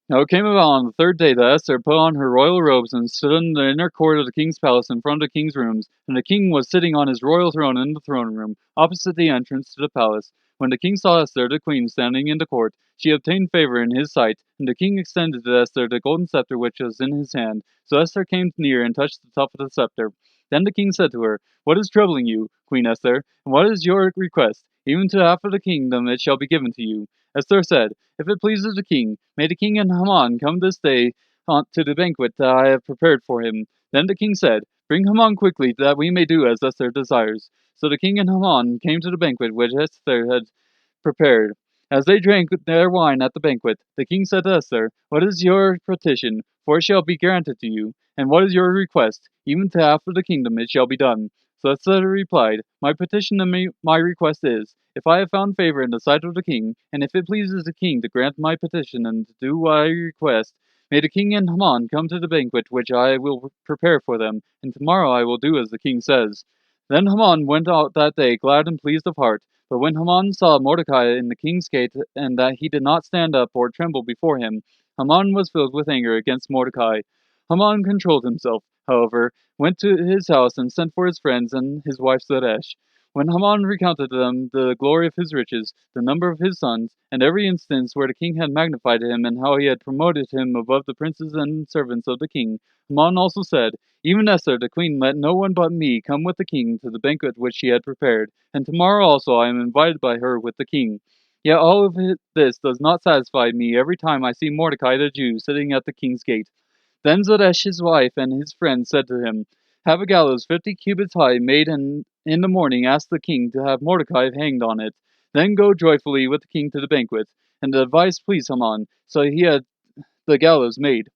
Now it came about on the third day that Esther put on her royal robes and stood in the inner court of the king's palace in front of the king's rooms, and the king was sitting on his royal throne in the throne room, opposite the entrance to the palace. When the king saw Esther, the queen, standing in the court, she obtained favor in his sight, and the king extended to Esther the golden scepter which was in his hand. So Esther came near and touched the top of the scepter. Then the king said to her, "What is troubling you, Queen Esther, and what is your request? Even to half of the kingdom it shall be given to you." Esther said, "If it pleases the king, may the king and Haman come this day to the banquet that I have prepared for him." Then the king said, "Bring Haman quickly, that we may do as Esther desires." So the king and Haman came to the banquet which Esther had prepared. As they drank their wine at the banquet, the king said to Esther, "What is your petition? For it shall be granted to you. And what is your request? Even to half of the kingdom it shall be done." So Esther replied, "My petition and my request is, if I have found favor in the sight of the king, and if it pleases the king to grant my petition and to do what I request, may the king and Haman come to the banquet which I will prepare for them, and tomorrow I will do as the king says." Then Haman went out that day glad and pleased of heart. But when Haman saw Mordecai in the king's gate, and that he did not stand up or tremble before him, Haman was filled with anger against Mordecai. Haman controlled himself, however, went to his house and sent for his friends and his wife Zeresh. When Haman recounted to them the glory of his riches, the number of his sons, and every instance where the king had magnified him and how he had promoted him above the princes and servants of the king, Haman also said, "Even Esther the queen let no one but me come with the king to the banquet which she had prepared, and tomorrow also I am invited by her with the king. Yet all of this does not satisfy me every time I see Mordecai the Jew sitting at the king's gate." Then Zeresh his wife and his friends said to him, "Have a gallows 50 cubits high made, and in the morning ask the king to have Mordecai hanged on it. Then go joyfully with the king to the banquet." And the advice pleased Haman, so he had the gallows made.